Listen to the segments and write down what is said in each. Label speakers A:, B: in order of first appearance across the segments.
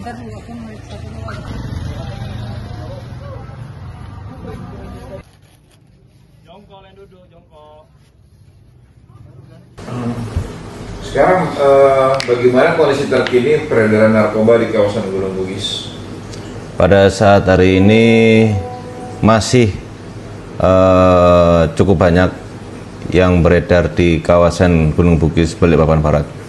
A: Sekarang bagaimana kondisi terkini peredaran narkoba di kawasan Gunung Bugis?
B: Pada saat hari ini masih cukup banyak yang beredar di kawasan Gunung Bugis, Balikpapan Barat.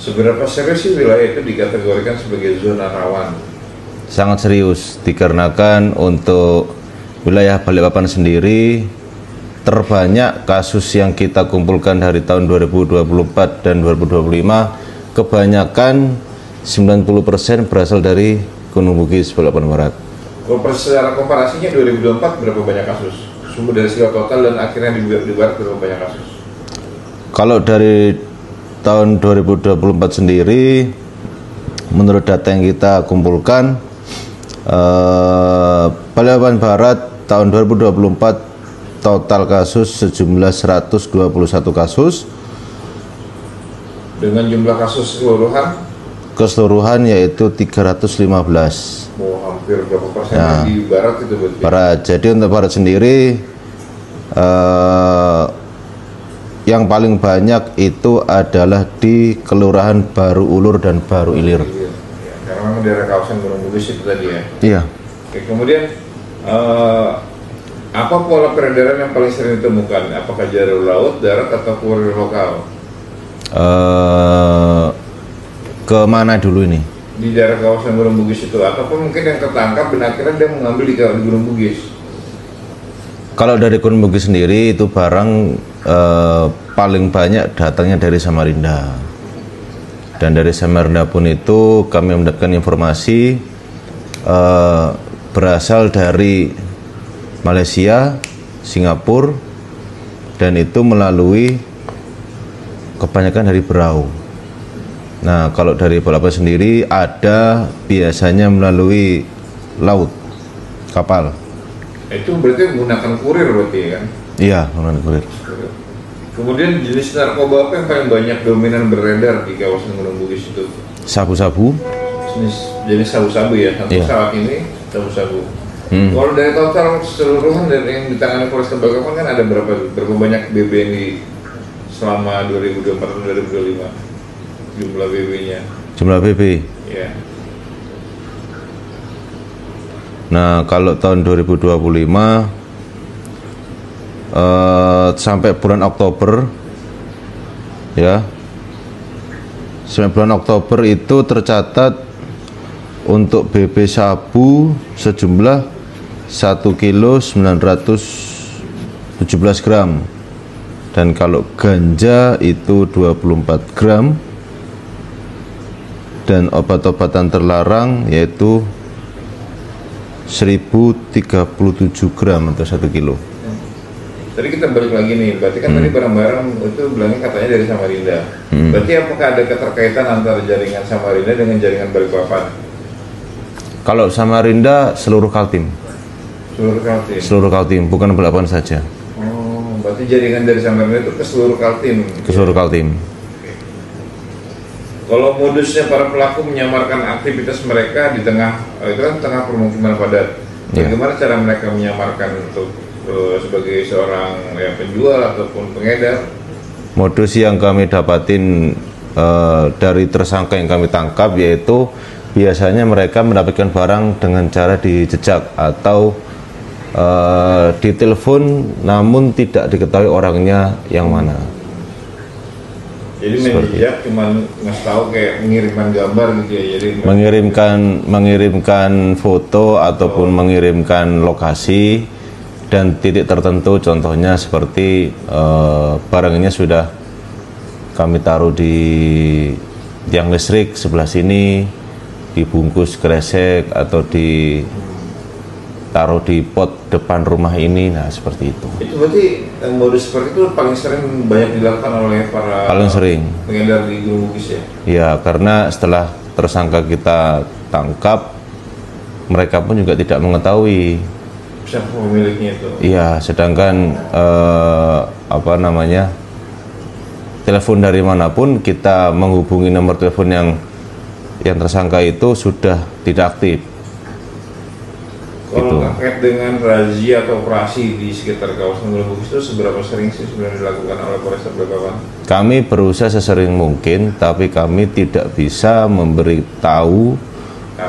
A: Seberapa serius sih wilayah itu dikategorikan sebagai zona rawan?
B: Sangat serius, dikarenakan untuk wilayah Balikpapan sendiri terbanyak kasus yang kita kumpulkan dari tahun 2024 dan 2025, kebanyakan 90% berasal dari Gunung Bugis, Balikpapan Barat.
A: Kalau secara komparasinya 2024 berapa banyak kasus? Sumber dari segala total dan akhirnya di Barat berapa banyak kasus? Kalau
B: dari tahun 2024 sendiri, menurut data yang kita kumpulkan, Balikpapan Barat tahun 2024 total kasus sejumlah 121 kasus. Dengan jumlah kasus keseluruhan yaitu 315.
A: Oh, hampir berapa persen ya, di Barat itu berarti?
B: Barat. Jadi untuk Barat sendiri yang paling banyak itu adalah di Kelurahan Baru Ulur dan Baru Ilir.
A: Ya, karena memang daerah kawasan Gunung Bugis itu tadi ya.
B: Iya.
A: Oke, kemudian apa pola peredaran yang paling sering ditemukan? Apakah jalur laut, darat, atau kurir lokal?
B: Kemana dulu ini?
A: Di daerah kawasan Gunung Bugis itu, ataupun mungkin yang tertangkap dan akhirnya dia mengambil di Gunung Bugis?
B: Kalau dari Gunung Bugis sendiri itu barang paling banyak datangnya dari Samarinda. Dan dari Samarinda pun itu kami mendapatkan informasi berasal dari Malaysia, Singapura, dan itu melalui kebanyakan dari Berau. Nah, kalau dari Balikpapan sendiri ada biasanya melalui laut, kapal.
A: Itu berarti menggunakan kurir berarti kan?
B: Iya, menggunakan kurir.
A: Kemudian jenis narkoba apa yang paling banyak dominan beredar di kawasan Gunung Bugis itu?
B: Sabu-sabu.
A: Jenis sabu-sabu ya, untuk saat ini sabu-sabu. Kalau dari total keseluruhan dari yang ditangani Polres Balikpapan kan ada berapa banyak BB ini selama 2024 dan 2025 jumlah BB-nya?
B: Jumlah BB?
A: Ya.
B: Nah, kalau tahun 2025 sampai bulan Oktober ya, sampai bulan Oktober itu tercatat untuk BB sabu sejumlah 1 kilo 917 gram, dan kalau ganja itu 24 gram, dan obat-obatan terlarang yaitu 1037 gram atau 1 kilo.
A: Tadi kita balik lagi nih, berarti kan tadi barang-barang itu bilangnya katanya dari Samarinda. Berarti apakah ada keterkaitan antara jaringan Samarinda dengan jaringan Balikpapan?
B: Kalau Samarinda seluruh Kaltim. Seluruh Kaltim, bukan Balikpapan saja.
A: Oh, berarti jaringan dari Samarinda itu ke seluruh Kaltim.
B: Ke seluruh Kaltim.
A: Kalau modusnya para pelaku menyamarkan aktivitas mereka di tengah, itu kan tengah permukiman padat. Bagaimana cara mereka menyamarkan untuk sebagai seorang penjual ataupun pengedar?
B: Modus yang kami dapatin dari tersangka yang kami tangkap yaitu biasanya mereka mendapatkan barang dengan cara dijejak atau ditelepon namun tidak diketahui orangnya yang mana.
A: Jadi menjejak cuma ngasih tahu kayak mengirimkan gambar gitu ya. Jadi
B: mengirimkan foto ataupun mengirimkan lokasi dan titik tertentu, contohnya seperti barangnya sudah kami taruh di tiang listrik sebelah sini, dibungkus kresek atau ditaruh di pot depan rumah ini, nah seperti itu.
A: Itu berarti modus seperti itu paling sering banyak dilakukan oleh para pengedar di Gunung Bugis ya?
B: Iya, karena setelah tersangka kita tangkap, mereka pun juga tidak mengetahui
A: siapa pemiliknya itu.
B: Iya, sedangkan telepon dari manapun kita menghubungi nomor telepon yang yang tersangka itu sudah tidak aktif.
A: Kalau terkait dengan razia atau operasi di sekitar kawasan Gunung Bugis itu seberapa sering sih sebenarnya dilakukan oleh Polresta Balikpapan?
B: Kami berusaha sesering mungkin, tapi kami tidak bisa memberitahu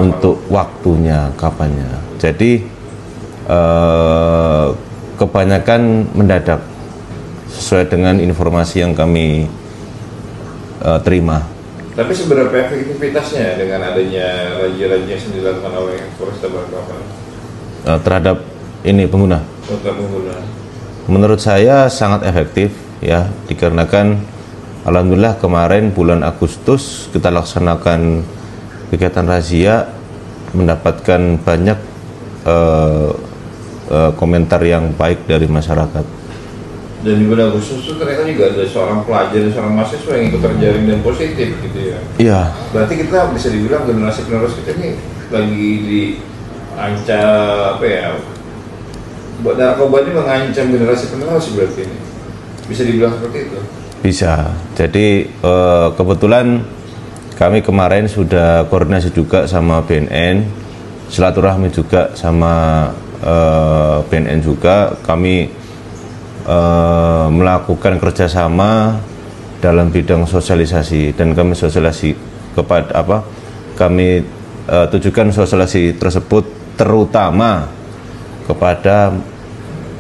B: untuk waktunya, kapannya. Jadi kebanyakan mendadak sesuai dengan informasi yang kami terima.
A: Tapi seberapa efektivitasnya dengan adanya razia-razia yang dilakukan oleh Polresta Balikpapan?
B: Terhadap ini pengguna. Menurut saya sangat efektif ya, dikarenakan alhamdulillah kemarin bulan Agustus kita laksanakan kegiatan razia, mendapatkan banyak komentar yang baik dari masyarakat.
A: Dan di bulan Agustus itu ternyata juga ada seorang pelajar dan seorang mahasiswa yang ikut terjaring dan positif gitu ya.
B: Iya.
A: Berarti kita bisa dibilang generasi penerus kita ini lagi di ancam apa ya, buat narkoba ini mengancam generasi penerus berarti ini, bisa dibilang seperti itu?
B: Bisa. Jadi kebetulan kami kemarin sudah koordinasi juga sama BNN, silaturahmi juga sama BNN juga. Kami melakukan kerjasama dalam bidang sosialisasi, dan kami sosialisasi kepada kami tujukan sosialisasi tersebut terutama kepada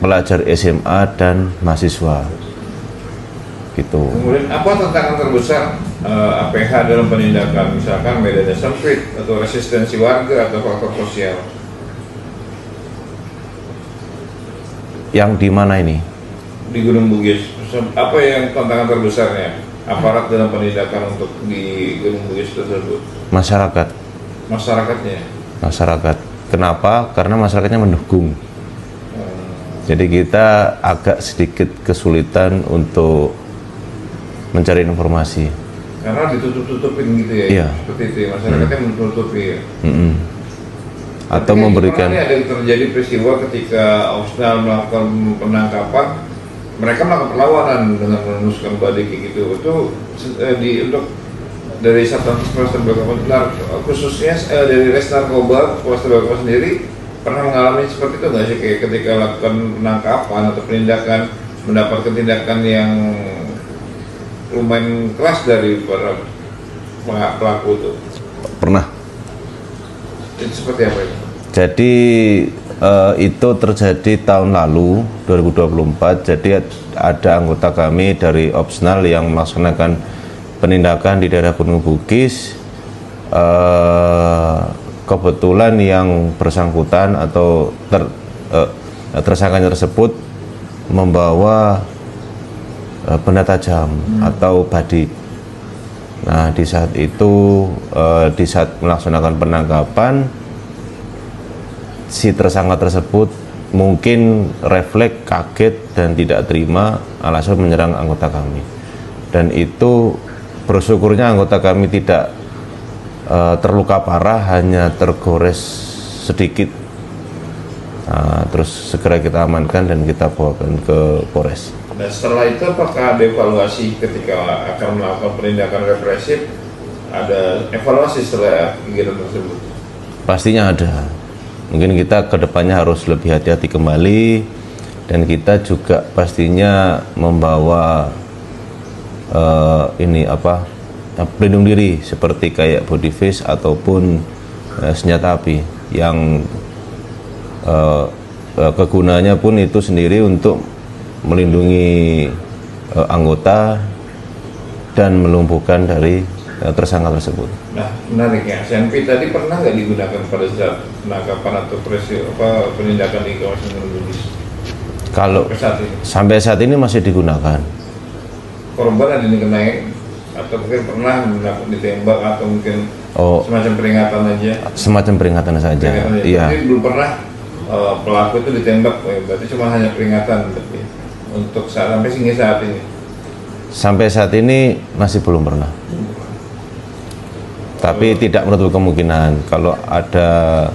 B: pelajar SMA dan mahasiswa gitu.
A: Kemudian apa tantangan terbesar APH dalam penindakan misalkan medannya sempit atau resistensi warga atau faktor sosial?
B: Yang di mana ini?
A: Di Gunung Bugis. Apa yang tantangan terbesarnya aparat dalam penindakan untuk di Gunung Bugis tersebut? Masyarakat. Kenapa? Karena masyarakatnya mendukung. Jadi kita agak sedikit kesulitan untuk mencari informasi. Karena ditutup-tutupin gitu ya?
B: Iya.
A: Seperti itu ya, masyarakatnya menutupi ya?
B: Atau memberikan...
A: Ini ada yang terjadi peristiwa ketika Opsnal melakukan penangkapan, mereka melakukan perlawanan dengan menusukkan badik gitu. Itu untuk dari Satlantas Polresta Balikpapan, khususnya dari Res Narkoba Polresta Balikpapan sendiri pernah mengalami seperti itu nggak sih, kayak ketika lakukan penangkapan atau penindakan mendapatkan tindakan yang lumayan keras dari para pelaku itu?
B: Pernah.
A: Itu seperti apa itu?
B: Jadi itu terjadi tahun lalu 2024. Jadi ada anggota kami dari Opsnal yang melaksanakan penindakan di daerah Gunung Bugis. Kebetulan yang bersangkutan atau tersangkanya tersebut membawa benda tajam atau badik. Nah, di saat itu di saat melaksanakan penangkapan, si tersangka tersebut mungkin refleks, kaget dan tidak terima, alasan menyerang anggota kami. Dan itu bersyukurnya anggota kami tidak terluka parah, hanya tergores sedikit. Nah, terus segera kita amankan dan kita bawakan ke Polres.
A: Dan setelah itu apakah ada evaluasi ketika akan melakukan penindakan represif? Ada evaluasi setelah kegiatan tersebut? Pastinya ada.
B: Mungkin kita kedepannya harus lebih hati-hati kembali, dan kita juga pastinya membawa pelindung diri seperti kayak body vest ataupun senjata api yang kegunaannya pun itu sendiri untuk melindungi anggota dan melumpuhkan dari tersangka tersebut.
A: Nah, menarik ya, SNP tadi pernah nggak digunakan pada saat penangkapan atau penindakan di kawasan Gunung Bugis?
B: Kalau sampai saat ini masih digunakan.
A: Korban ada dikenai atau mungkin pernah ditembak atau mungkin semacam peringatan aja? Semacam peringatan saja. Iya. Tapi belum pernah pelaku itu ditembak, berarti cuma hanya peringatan untuk sampai saat ini.
B: Sampai saat ini masih belum pernah. Tapi tidak menutup kemungkinan kalau ada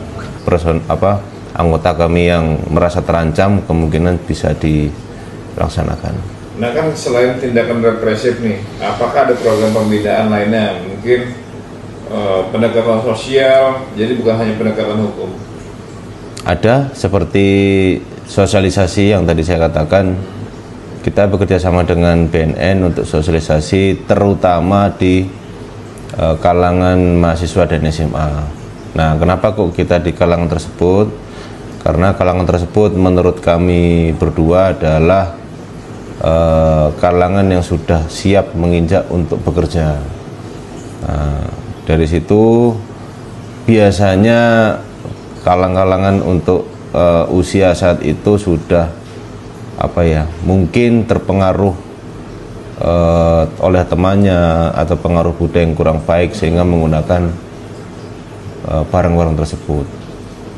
B: anggota kami yang merasa terancam, kemungkinan bisa dilaksanakan.
A: Nah kan selain tindakan represif nih, apakah ada program pembinaan lainnya? Mungkin pendekatan sosial, jadi bukan hanya pendekatan hukum.
B: Ada seperti sosialisasi yang tadi saya katakan, kita bekerja sama dengan BNN untuk sosialisasi terutama di kalangan mahasiswa dan SMA. Nah, kenapa kok kita di kalangan tersebut? Karena kalangan tersebut menurut kami berdua adalah kalangan yang sudah siap menginjak untuk bekerja. Nah, dari situ biasanya kalangan-kalangan untuk usia saat itu sudah mungkin terpengaruh oleh temannya atau pengaruh budaya yang kurang baik sehingga menggunakan barang-barang tersebut.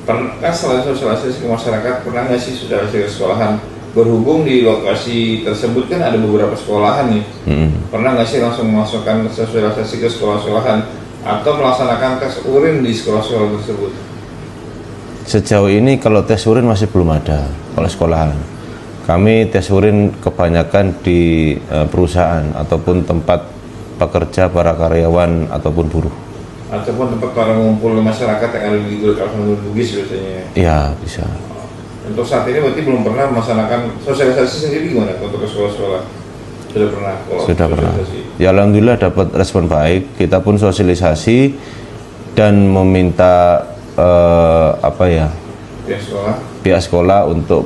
A: Pernah selain sosialisasi ke masyarakat, pernah nggak sih sosialisasi ke sekolahan? Berhubung di lokasi tersebut kan ada beberapa sekolahan nih, pernah nggak sih langsung memasukkan sosialisasi ke sekolah-sekolahan atau melaksanakan tes urin di sekolah-sekolah tersebut?
B: Sejauh ini kalau tes urin masih belum ada oleh sekolahan. Kami tes urin kebanyakan di perusahaan ataupun tempat pekerja para karyawan ataupun buruh.
A: Ataupun tempat para ngumpul masyarakat yang ada di kawasan Bugis biasanya.
B: Ya, bisa.
A: Untuk saat ini berarti belum pernah melaksanakan sosialisasi sendiri gimana untuk ke sekolah-sekolah? Sudah pernah?
B: Sudah pernah. Ya, alhamdulillah dapat respon baik. Kita pun sosialisasi dan meminta pihak sekolah untuk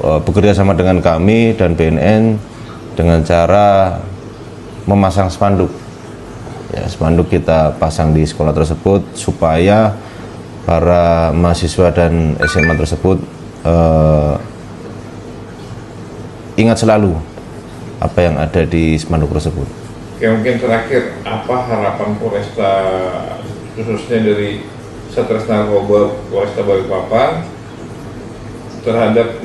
B: bekerja sama dengan kami dan BNN dengan cara memasang spanduk. Ya, spanduk kita pasang di sekolah tersebut supaya para mahasiswa dan SMA tersebut ingat selalu apa yang ada di spanduk tersebut.
A: Oke, mungkin terakhir, apa harapan Polresta khususnya dari Satres Narkoba Polresta Balikpapan terhadap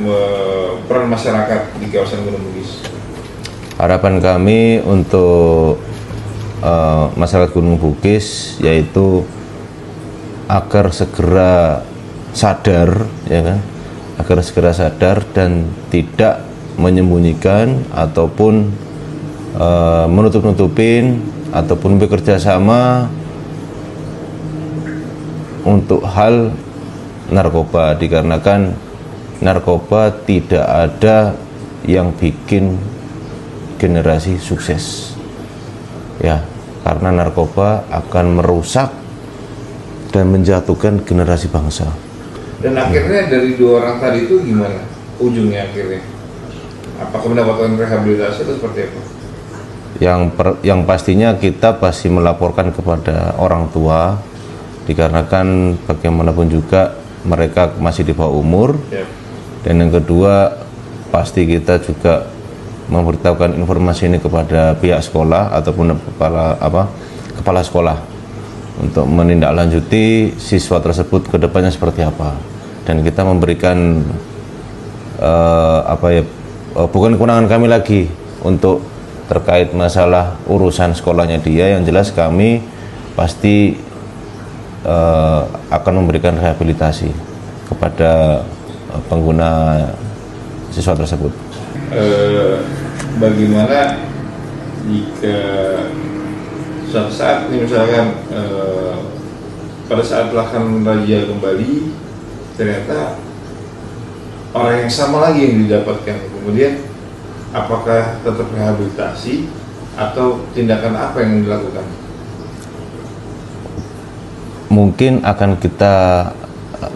A: peran masyarakat di kawasan Gunung Bugis?
B: Harapan kami untuk masyarakat Gunung Bugis yaitu agar segera sadar, ya kan, agar segera sadar dan tidak menyembunyikan ataupun menutup-nutupin ataupun bekerja sama untuk hal narkoba, dikarenakan narkoba tidak ada yang bikin generasi sukses, ya, karena narkoba akan merusak dan menjatuhkan generasi bangsa.
A: Dan akhirnya dari dua orang tadi itu gimana ujungnya akhirnya? Apakah mendapatkan rehabilitasi atau seperti apa?
B: Yang pastinya kita pasti melaporkan kepada orang tua, dikarenakan bagaimanapun juga mereka masih di bawah umur. Dan yang kedua, pasti kita juga memberitahukan informasi ini kepada pihak sekolah ataupun kepala sekolah untuk menindaklanjuti siswa tersebut ke depannya seperti apa. Dan kita memberikan bukan kewenangan kami lagi untuk terkait masalah urusan sekolahnya dia, yang jelas kami pasti akan memberikan rehabilitasi kepada pengguna siswa tersebut.
A: Bagaimana jika suatu saat ini misalkan pada saat pelaksanaan razia kembali ternyata orang yang sama lagi yang didapatkan, kemudian apakah tetap rehabilitasi atau tindakan apa yang dilakukan?
B: Mungkin akan kita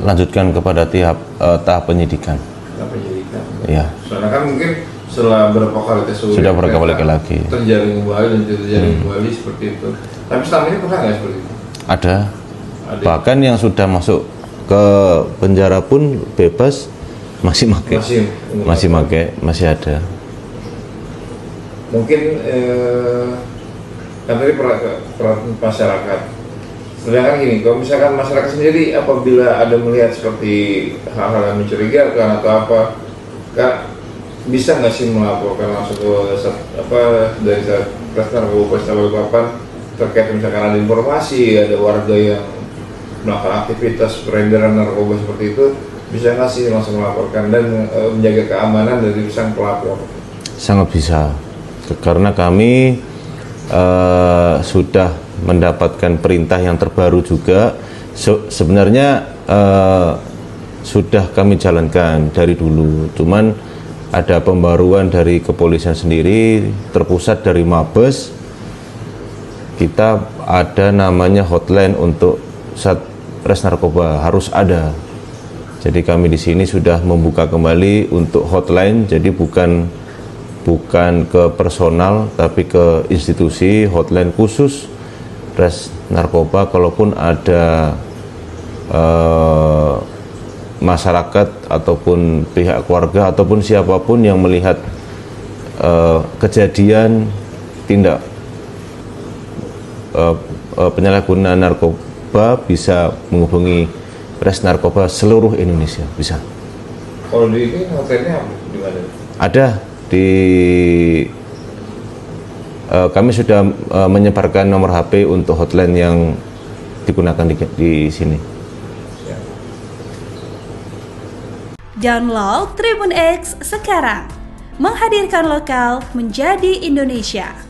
B: lanjutkan kepada tahap penyidikan.
A: Tahap penyidikan.
B: Ya.
A: Soalnya kan mungkin setelah berapa kali tes urin
B: sudah berapa kali lagi
A: terjaring kembali dan terjaring kembali seperti itu. Tapi selama ini pernah nggak seperti itu?
B: Ada. Bahkan yang sudah masuk ke penjara pun bebas masih masih ada.
A: Mungkin kan tadi peran masyarakat. Sedangkan gini, kalau misalkan masyarakat sendiri apabila ada melihat seperti hal-hal yang mencurigakan atau apa, Kak, bisa nggak sih melaporkan langsung ke dari Satres Narkoba Polresta Balikpapan terkait misalkan ada informasi ada warga yang melakukan aktivitas peredaran narkoba seperti itu, bisa nggak sih langsung melaporkan dan menjaga keamanan dari sang pelapor?
B: Sangat bisa, karena kami sudah mendapatkan perintah yang terbaru juga. Sebenarnya sudah kami jalankan dari dulu, cuman ada pembaruan dari kepolisian sendiri, terpusat dari Mabes. Kita ada namanya hotline untuk Satres Narkoba, harus ada. Jadi kami di sini sudah membuka kembali untuk hotline, jadi bukan ke personal tapi ke institusi, hotline khusus Res Narkoba. Kalaupun ada masyarakat ataupun pihak keluarga ataupun siapapun yang melihat kejadian tindak penyalahgunaan narkoba, bisa menghubungi Res Narkoba seluruh Indonesia, bisa.
A: Kalau di ini hotelnya di mana? Ada
B: di kami sudah menyebarkan nomor HP untuk hotline yang digunakan di sini.
C: Download Tribun X sekarang, menghadirkan lokal menjadi Indonesia.